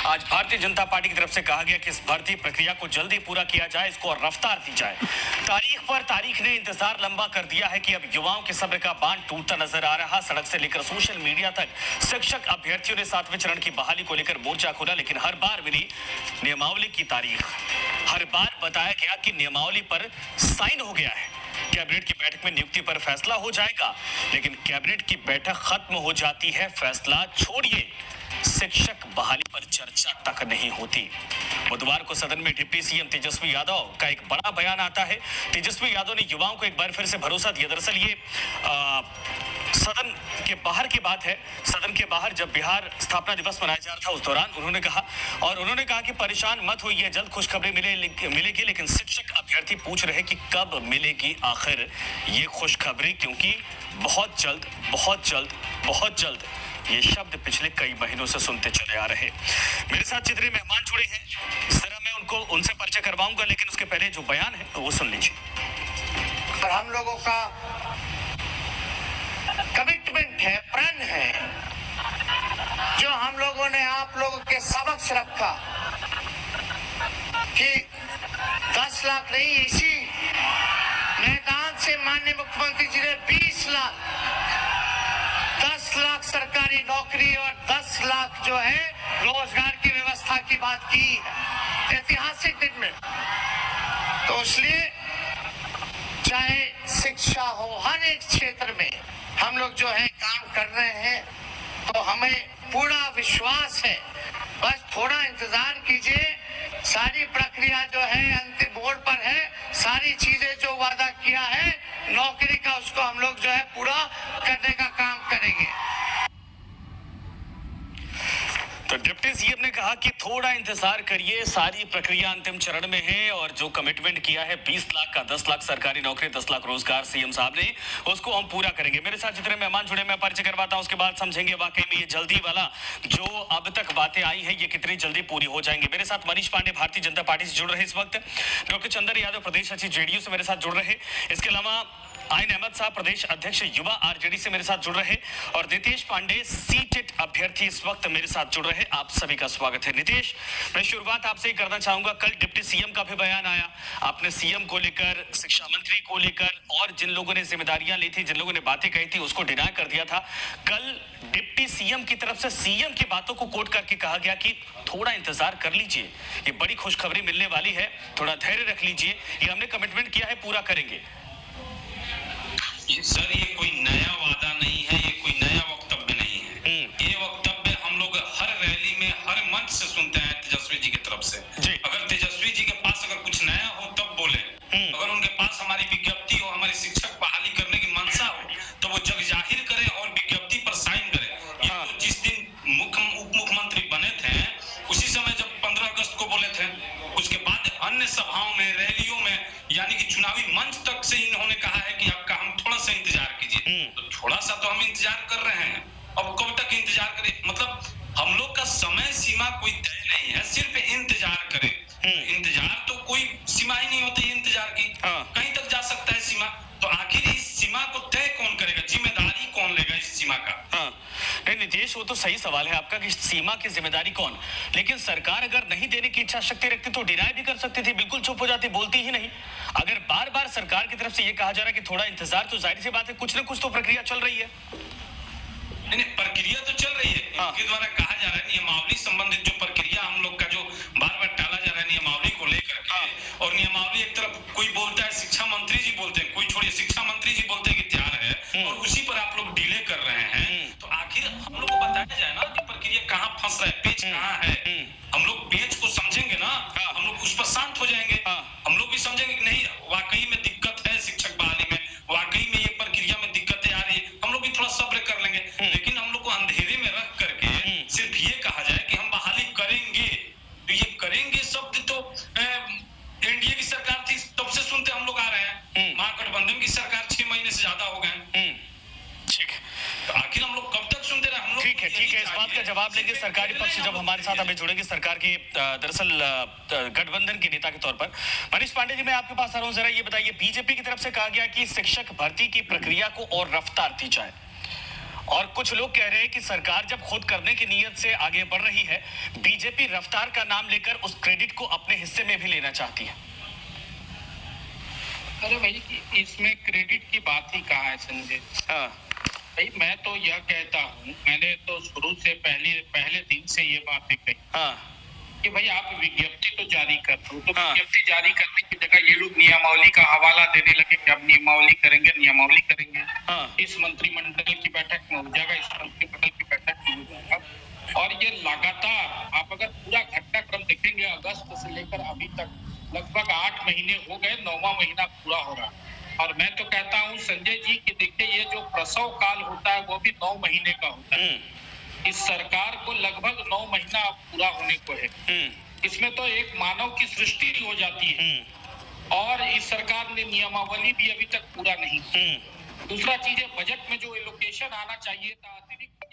आज भारतीय जनता पार्टी की तरफ से कहा गया कि इस भर्ती प्रक्रिया को जल्दी पूरा किया जाए, इसको और रफ्तार दी जाए। तारीख पर तारीख ने इंतजार लंबा कर दिया है कि अब युवाओं के सब्र का बांध टूटता नजर आ रहा। सड़क से लेकर सोशल मीडिया तक शिक्षक अभ्यर्थियों ने 7वें चरण की बहाली को लेकर मोर्चा खोला, लेकिन हर बार मिली नियमावली की तारीख। हर बार बताया गया कि नियमावली पर साइन हो गया है, कैबिनेट की बैठक में नियुक्ति पर फैसला हो जाएगा, लेकिन कैबिनेट की बैठक खत्म हो जाती है, फैसला छोड़िए शिक्षक बहाली पर चर्चा तक नहीं होती। बुधवार को सदन में डिप्टी सीएम तेजस्वी यादव का एक बड़ा बयान आता है। तेजस्वी यादव ने युवाओं को एक बार फिर से भरोसा दिया। दरअसल ये सदन के बाहर की बात है। सदन के बाहर जब बिहार स्थापना दिवस मनाया जा रहा था, उस दौरान उन्होंने कहा कि परेशान मत होइए, जल्द खुशखबरी मिलेगी, लेकिन शिक्षक अभ्यर्थी पूछ रहे कि कब मिलेगी आखिर ये खुशखबरी, क्योंकि बहुत जल्द, बहुत जल्द, बहुत जल्द ये शब्द पिछले कई महीनों से सुनते चले आ रहे। मेरे साथ जितने मेहमान जुड़े हैं, इस तरह मैं उनसे परिचय करवाऊंगा, लेकिन उसके पहले जो बयान है वो सुन लीजिए। और हम लोगों का कमिटमेंट है, प्रण है, जो हम लोगों ने आप लोगों के समक्ष रखा कि 10 लाख नहीं, इसी मैदान से माननीय मुख्यमंत्री जी ने 20 लाख सरकारी नौकरी और 10 लाख जो है रोजगार की व्यवस्था की बात की है ऐतिहासिक दिन में। तो इसलिए चाहे शिक्षा हो, हर एक क्षेत्र में हम लोग जो है काम कर रहे हैं, तो हमें पूरा विश्वास है। बस थोड़ा इंतजार कीजिए, सारी प्रक्रिया जो है अंतिम मोड़ पर है, सारी चीजें जो वादा किया है नौकरी का, उसको हम लोग जो है पूरा करने का काम करेंगे। तो डिप्टी सीएम ने कहा कि थोड़ा इंतजार करिए, सारी प्रक्रिया अंतिम चरण में है, और जो कमिटमेंट किया है 20 लाख का, 10 लाख सरकारी नौकरी, 10 लाख रोजगार सीएम साहब ने, उसको हम पूरा करेंगे। मेरे साथ जितने मेहमान जुड़े मैं परिचय करवाता हूं, उसके बाद समझेंगे वाकई में ये जल्दी वाला जो अब तक बातें आई है ये कितनी जल्दी पूरी हो जाएंगी। मेरे साथ मनीष पांडे भारतीय जनता पार्टी से जुड़ रहे इस वक्त, डॉक्टर चंदर यादव प्रदेश सचिव जेडीयू से मेरे साथ जुड़ रहे, इसके अलावा आइन अहमद साहब प्रदेश अध्यक्ष युवा आरजेडी से मेरे साथ जुड़ रहे, और नितेश पांडे सीटेट अभ्यर्थी इस वक्त मेरे साथ जुड़ रहे। आप सभी का स्वागत है। नितेश, मैं शुरुआत आपसे ही करना चाहूंगा। कल डिप्टी सीएम का भी बयान आया, आपने सीएम को लेकर, शिक्षा मंत्री को लेकर, और जिन लोगों ने जिम्मेदारियां ली थी, जिन लोगों ने बातें कही थी, उसको डिनाय कर दिया था। कल डिप्टी सीएम की तरफ से सीएम की बातों को कोट करके कहा गया कि थोड़ा इंतजार कर लीजिए, ये बड़ी खुशखबरी मिलने वाली है, थोड़ा धैर्य रख लीजिए, ये हमने कमिटमेंट किया है, पूरा करेंगे। सर, ये कोई नया वादा नहीं है, ये कोई नया वक्तव्य नहीं है। ये वक्तव्य हम लोग हर रैली में, हर मंच से सुनते हैं तेजस्वी जी की तरफ से। अगर तेजस्वी जी के पास अगर कुछ नया हो तब बोले, अगर उनके पास हमारी विज्ञप्ति हो, हमारी शिक्षक बहाली करने की मंशा हो, तो वो जग जाहिर करे और विज्ञप्ति पर साइन करे। ये तो जिस दिन उप मुख्यमंत्री बने थे, उसी समय जब 15 अगस्त को बोले थे, उसके बाद अन्य सभाओं में, रैलियों में, यानी कि चुनावी मंच तक से इन्होंने कहा है कि आपका हम थोड़ा सा इंतजार कीजिए। तो थोड़ा सा तो हम इंतजार कर रहे हैं, अब कब तक इंतजार करें? मतलब हम लोग का समय सीमा कोई तय नहीं है, सिर्फ इंतजार करें। इंतजार तो कोई सीमा ही नहीं होती इंतजार की, कहीं तक जा सकता है सीमा। तो आखिर इस सीमा को तय कौन करेगा, जिम्मेदारी कौन लेगा इस सीमा का? नहीं नितेश, वो तो सही सवाल है आपका कि सीमा की जिम्मेदारी कौन, लेकिन सरकार अगर नहीं देने की इच्छा शक्ति रखती तो डिनाय भी कर सकती थी, बिल्कुल चुप हो जाती, बोलती ही नहीं। अगर बार बार सरकार की तरफ से ये कहा जा रहा है कि थोड़ा इंतजार, तो जाहिर सी बात है कुछ ना कुछ तो प्रक्रिया चल रही है। नहीं, प्रक्रिया तो चल रही है, इनके द्वारा कहा जा रहा है नियमावली संबंधित जो प्रक्रिया हम लोग का जो बार बार टाला जा रहा है नियमावली को लेकर के, और नियमावली एक तरफ कोई बोलता है, शिक्षा मंत्री जी बोलते हैं, कोई छोड़िए शिक्षा मंत्री जी बोलते हैं कि तैयार है, और उसी पर आप लोग डिले कर रहे हैं। तो आखिर हम लोग को बताया जाए ना कि प्रक्रिया कहाँ फंस रहा है, पेच कहाँ है। हम लोग पेच को समझेंगे ना, हम लोग उस पर शांत हो जाएंगे, हम लोग भी समझेंगे कि नहीं वाकई में दिक्कत है शिक्षक बहाली में, वाकई में ये प्रक्रिया में दिक्कतें आ रही है, हम लोग भी थोड़ा सब्र कर लेंगे। लेकिन हम लोग को अंधेरे में रख करके सिर्फ ये कहा जाए कि हम बहाली करेंगे, तो ये करेंगे शब्द तो एनडीए की सरकार थी तब से सुनते हम लोग आ रहे हैं, महागठबंधन की सरकार 6 महीने से ज्यादा हो गए। ठीक, तो आखिर हम लोग कब तक सुनते रहे? हम लोग ठीक है, इस बात का जवाब लेंगे सरकारी पक्ष जब हमारे साथ हमें जुड़ेंगे, सरकार की दरअसल गठबंधन के नेता के तौर पर। मनीष पांडे जी, मैं आपके पास आ रहा हूँ, जरा ये बताइए, बीजेपी की तरफ से कहा गया कि शिक्षक भर्ती की प्रक्रिया को और रफ्तार दी जाए, और कुछ लोग कह रहे हैं कि सरकार जब खुद करने की नीयत से आगे बढ़ रही है, बीजेपी रफ्तार का नाम लेकर उस क्रेडिट को अपने हिस्से में भी लेना चाहती है। अरे भाई, इसमें क्रेडिट की बात ही कहाँ है संजय? भाई मैं तो यह कहता हूँ, मैंने तो शुरू से पहले दिन से ये बातें कही कि भाई आप विज्ञप्ति तो जारी कर दो, तो विज्ञप्ति जारी करने की जगह ये लोग नियमावली का हवाला देने लगे कि अब नियमावली करेंगे। इस मंत्रिमंडल की बैठक में हो जाएगा, इस मंत्रिमंडल की बैठक में हो जाएगा, और ये लगातार आप अगर पूरा घटनाक्रम देखेंगे, अगस्त से लेकर अभी तक लगभग 8 महीने हो गए, 9वां महीना पूरा हो रहा है। और मैं तो कहता हूँ संजय जी कि देखिए, ये जो प्रसव काल होता है वो भी 9 महीने का होता है। इस सरकार को लगभग 9 महीना पूरा होने को है। इसमें तो एक मानव की सृष्टि हो जाती है, और इस सरकार ने नियमावली भी अभी तक पूरा नहीं की। दूसरा चीज है, बजट में जो एलोकेशन आना चाहिए था, अतिरिक्त